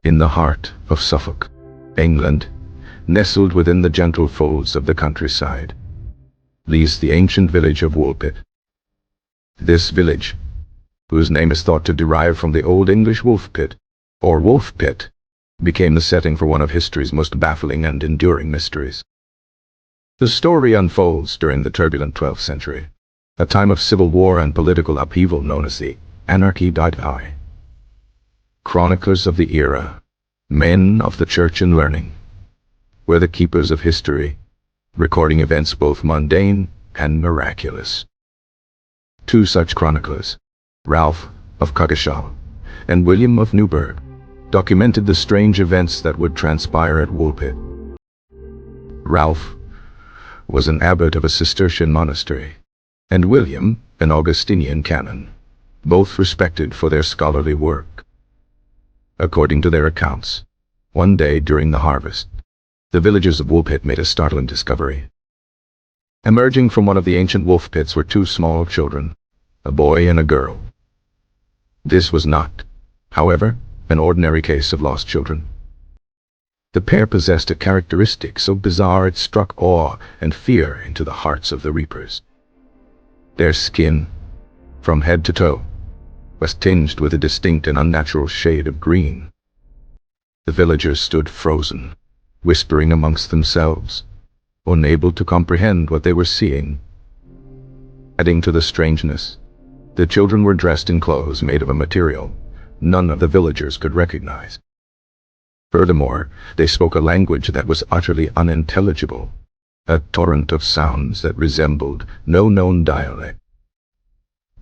In the heart of Suffolk, England, nestled within the gentle folds of the countryside, lies the ancient village of Woolpit. This village, whose name is thought to derive from the Old English wolf pit, or wolf pit, became the setting for one of history's most baffling and enduring mysteries. The story unfolds during the turbulent 12th century, a time of civil war and political upheaval known as the Anarchy. Chroniclers of the era, men of the church and learning, were the keepers of history, recording events both mundane and miraculous. Two such chroniclers, Ralph of Coggeshall and William of Newburgh, documented the strange events that would transpire at Woolpit. Ralph was an abbot of a Cistercian monastery, and William an Augustinian canon, both respected for their scholarly work. According to their accounts, one day during the harvest, the villagers of Woolpit made a startling discovery. Emerging from one of the ancient wolf pits were two small children, a boy and a girl. This was not, however, an ordinary case of lost children. The pair possessed a characteristic so bizarre it struck awe and fear into the hearts of the reapers. Their skin, from head to toe, was tinged with a distinct and unnatural shade of green. The villagers stood frozen, whispering amongst themselves, unable to comprehend what they were seeing. Adding to the strangeness, the children were dressed in clothes made of a material none of the villagers could recognize. Furthermore, they spoke a language that was utterly unintelligible, a torrent of sounds that resembled no known dialect.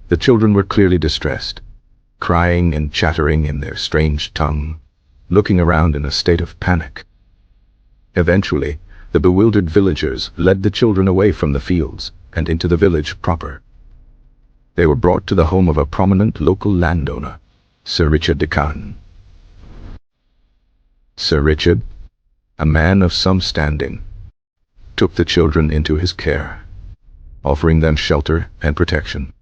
The children were clearly distressed, crying and chattering in their strange tongue, looking around in a state of panic. Eventually, the bewildered villagers led the children away from the fields and into the village proper. They were brought to the home of a prominent local landowner, Sir Richard de Cann. Sir Richard, a man of some standing, took the children into his care, offering them shelter and protection.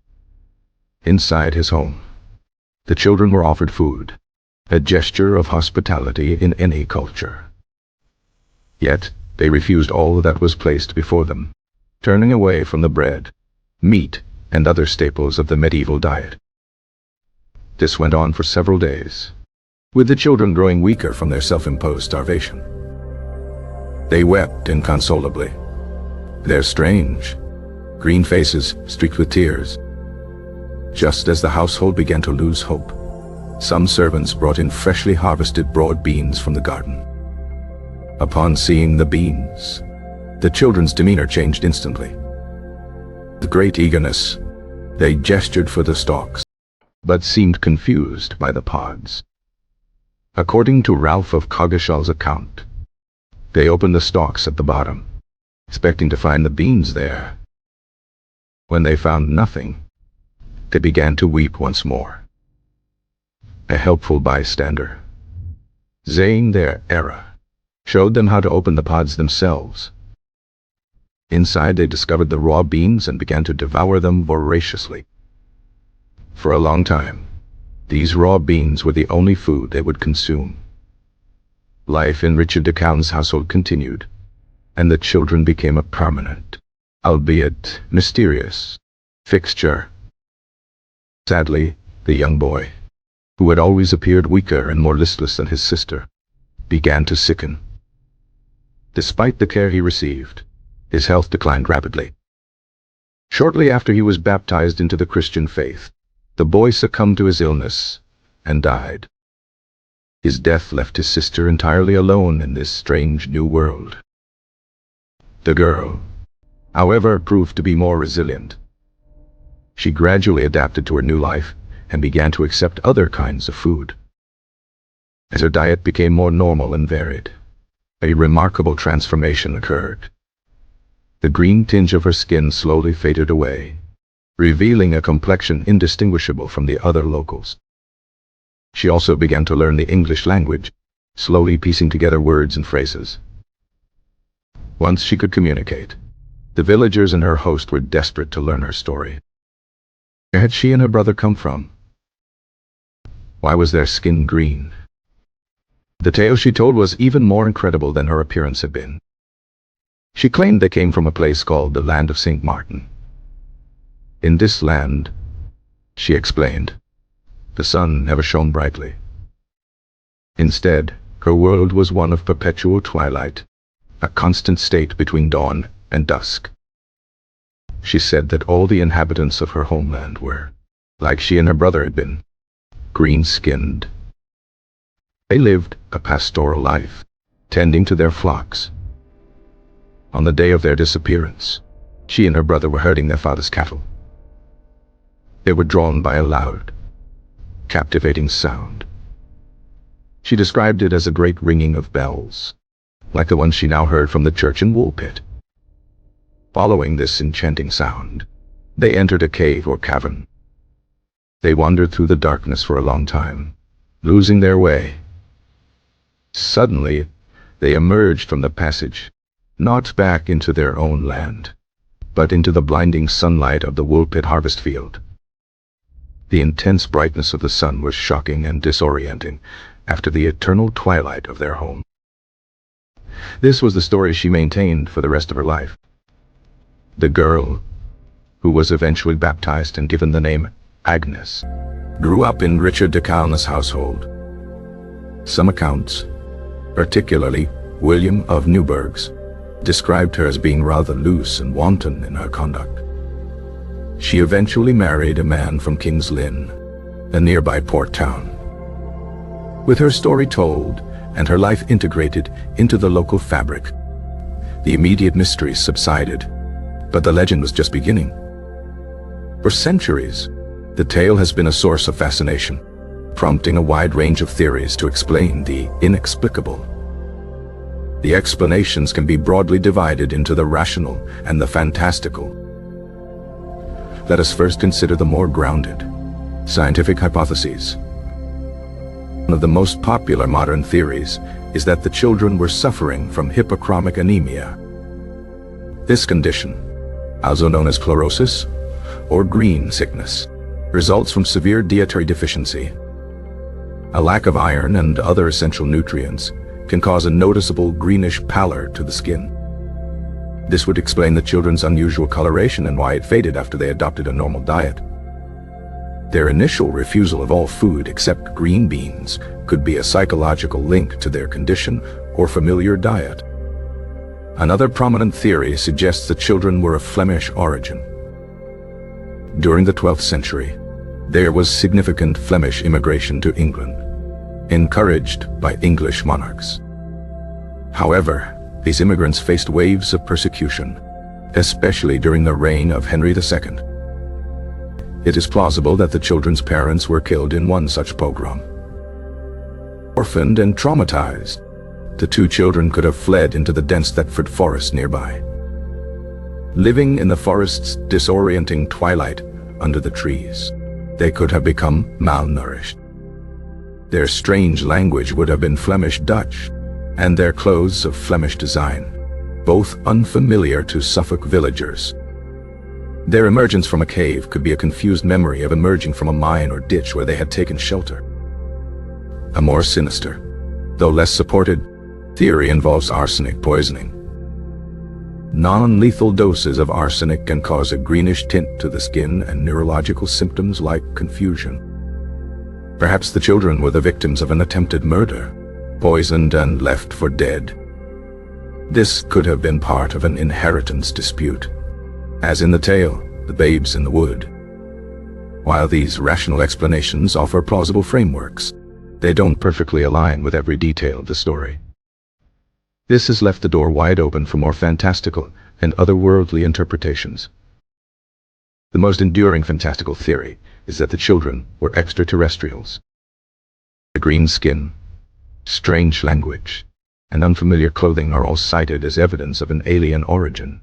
Inside his home, the children were offered food, a gesture of hospitality in any culture. Yet they refused all that was placed before them, turning away from the bread, meat, and other staples of the medieval diet. This went on for several days, with the children growing weaker from their self-imposed starvation. They wept inconsolably, their strange, green faces streaked with tears. Just as the household began to lose hope, some servants brought in freshly harvested broad beans from the garden. Upon seeing the beans, the children's demeanor changed instantly. With great eagerness, they gestured for the stalks, but seemed confused by the pods. According to Ralph of Coggeshall's account, they opened the stalks at the bottom, expecting to find the beans there. When they found nothing, they began to weep once more. A helpful bystander, saying their error, showed them how to open the pods themselves. Inside they discovered the raw beans and began to devour them voraciously. For a long time, these raw beans were the only food they would consume. Life in Richard de Cann's household continued, and the children became a permanent, albeit mysterious, fixture. Sadly, the young boy, who had always appeared weaker and more listless than his sister, began to sicken. Despite the care he received, his health declined rapidly. Shortly after he was baptized into the Christian faith, the boy succumbed to his illness and died. His death left his sister entirely alone in this strange new world. The girl, however, proved to be more resilient. She gradually adapted to her new life and began to accept other kinds of food. As her diet became more normal and varied, a remarkable transformation occurred. The green tinge of her skin slowly faded away, revealing a complexion indistinguishable from the other locals. She also began to learn the English language, slowly piecing together words and phrases. Once she could communicate, the villagers and her host were desperate to learn her story. Where had she and her brother come from? Why was their skin green? The tale she told was even more incredible than her appearance had been. She claimed they came from a place called the Land of St. Martin. In this land, she explained, the sun never shone brightly. Instead, her world was one of perpetual twilight, a constant state between dawn and dusk. She said that all the inhabitants of her homeland were, like she and her brother had been, green-skinned. They lived a pastoral life, tending to their flocks. On the day of their disappearance, she and her brother were herding their father's cattle. They were drawn by a loud, captivating sound. She described it as a great ringing of bells, like the one she now heard from the church in Woolpit. Following this enchanting sound, they entered a cave or cavern. They wandered through the darkness for a long time, losing their way. Suddenly, they emerged from the passage, not back into their own land, but into the blinding sunlight of the Woolpit harvest field. The intense brightness of the sun was shocking and disorienting after the eternal twilight of their home. This was the story she maintained for the rest of her life. The girl, who was eventually baptized and given the name Agnes, grew up in Richard de Calne's household. Some accounts, particularly William of Newburgh's, described her as being rather loose and wanton in her conduct. She eventually married a man from King's Lynn, a nearby port town. With her story told and her life integrated into the local fabric, the immediate mystery subsided, but the legend was just beginning. For centuries, the tale has been a source of fascination, prompting a wide range of theories to explain the inexplicable. The explanations can be broadly divided into the rational and the fantastical. Let us first consider the more grounded, scientific hypotheses. One of the most popular modern theories is that the children were suffering from hypochromic anemia. This condition, also known as chlorosis or green sickness, results from severe dietary deficiency. A lack of iron and other essential nutrients can cause a noticeable greenish pallor to the skin. This would explain the children's unusual coloration and why it faded after they adopted a normal diet. Their initial refusal of all food except green beans could be a psychological link to their condition or familiar diet. Another prominent theory suggests the children were of Flemish origin. During the 12th century, there was significant Flemish immigration to England, encouraged by English monarchs. However, these immigrants faced waves of persecution, especially during the reign of Henry II. It is plausible that the children's parents were killed in one such pogrom. Orphaned and traumatized, the two children could have fled into the dense Thetford forest nearby. Living in the forest's disorienting twilight under the trees, they could have become malnourished. Their strange language would have been Flemish Dutch, and their clothes of Flemish design, both unfamiliar to Suffolk villagers. Their emergence from a cave could be a confused memory of emerging from a mine or ditch where they had taken shelter. A more sinister, though less supported, theory involves arsenic poisoning. Non-lethal doses of arsenic can cause a greenish tint to the skin and neurological symptoms like confusion. Perhaps the children were the victims of an attempted murder, poisoned and left for dead. This could have been part of an inheritance dispute, as in the tale, The Babes in the Wood. While these rational explanations offer plausible frameworks, they don't perfectly align with every detail of the story. This has left the door wide open for more fantastical and otherworldly interpretations. The most enduring fantastical theory is that the children were extraterrestrials. The green skin, strange language, and unfamiliar clothing are all cited as evidence of an alien origin.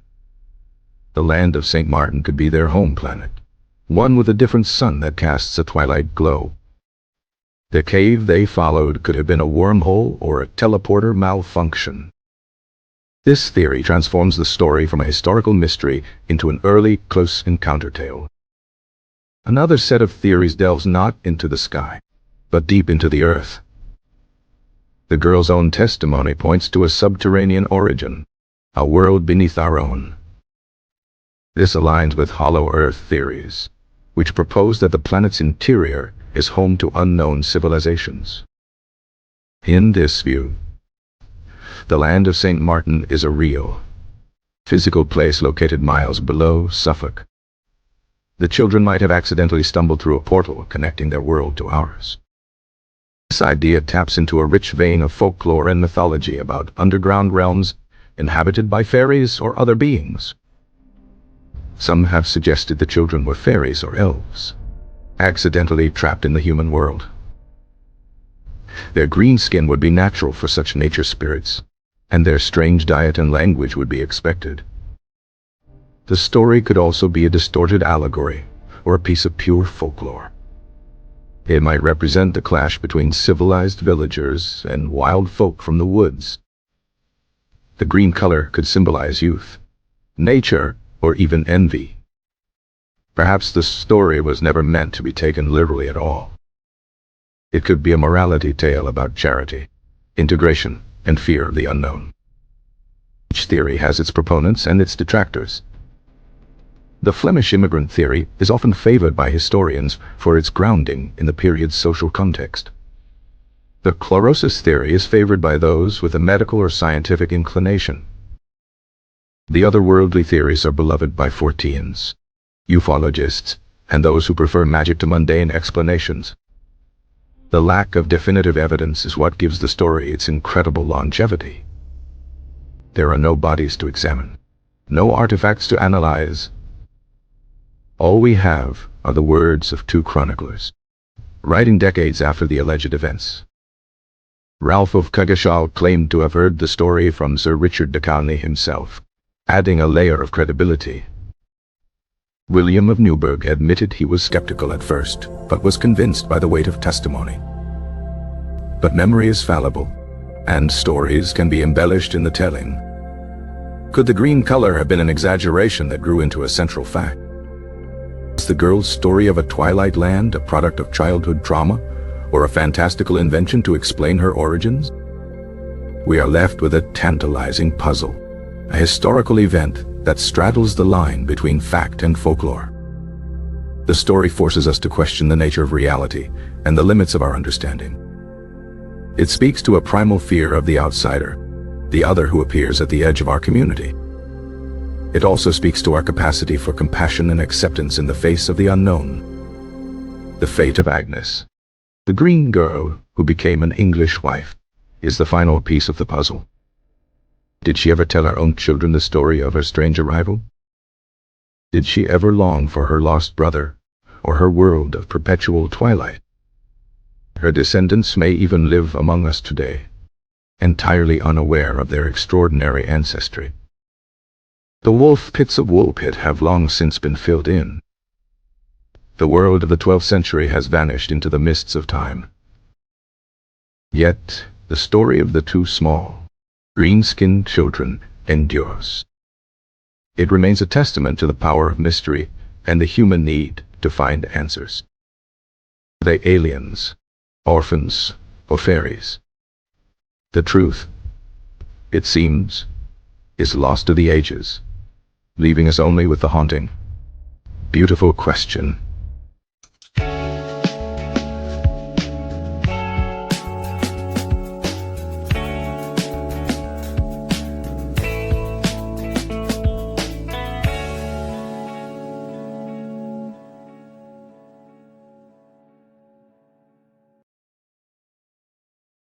The land of St. Martin could be their home planet, one with a different sun that casts a twilight glow. The cave they followed could have been a wormhole or a teleporter malfunction. This theory transforms the story from a historical mystery into an early, close encounter tale. Another set of theories delves not into the sky, but deep into the earth. The girl's own testimony points to a subterranean origin, a world beneath our own. This aligns with hollow earth theories, which propose that the planet's interior is home to unknown civilizations. In this view, the land of St. Martin is a real, physical place located miles below Suffolk. The children might have accidentally stumbled through a portal connecting their world to ours. This idea taps into a rich vein of folklore and mythology about underground realms inhabited by fairies or other beings. Some have suggested the children were fairies or elves, accidentally trapped in the human world. Their green skin would be natural for such nature spirits, and their strange diet and language would be expected. The story could also be a distorted allegory or a piece of pure folklore. It might represent the clash between civilized villagers and wild folk from the woods. The green color could symbolize youth, nature, or even envy. Perhaps the story was never meant to be taken literally at all. It could be a morality tale about charity, integration, and fear of the unknown. Each theory has its proponents and its detractors. The Flemish immigrant theory is often favored by historians for its grounding in the period's social context. The chlorosis theory is favored by those with a medical or scientific inclination. The otherworldly theories are beloved by Forteans, ufologists, and those who prefer magic to mundane explanations. The lack of definitive evidence is what gives the story its incredible longevity. There are no bodies to examine, no artifacts to analyze. All we have are the words of two chroniclers, writing decades after the alleged events. Ralph of Coggeshall claimed to have heard the story from Sir Richard de Calne himself, adding a layer of credibility. William of Newburgh admitted he was skeptical at first, but was convinced by the weight of testimony. But memory is fallible, and stories can be embellished in the telling. Could the green color have been an exaggeration that grew into a central fact? Is the girl's story of a twilight land a product of childhood trauma, or a fantastical invention to explain her origins? We are left with a tantalizing puzzle, a historical event that straddles the line between fact and folklore. The story forces us to question the nature of reality and the limits of our understanding. It speaks to a primal fear of the outsider, the other who appears at the edge of our community. It also speaks to our capacity for compassion and acceptance in the face of the unknown. The fate of Agnes, the green girl who became an English wife, is the final piece of the puzzle. Did she ever tell her own children the story of her strange arrival? Did she ever long for her lost brother, or her world of perpetual twilight? Her descendants may even live among us today, entirely unaware of their extraordinary ancestry. The wolf pits of Woolpit have long since been filled in. The world of the 12th century has vanished into the mists of time. Yet, the story of the two small, green-skinned children endures. It remains a testament to the power of mystery and the human need to find answers. Are they aliens, orphans, or fairies? The truth, it seems, is lost to the ages, leaving us only with the haunting, beautiful question.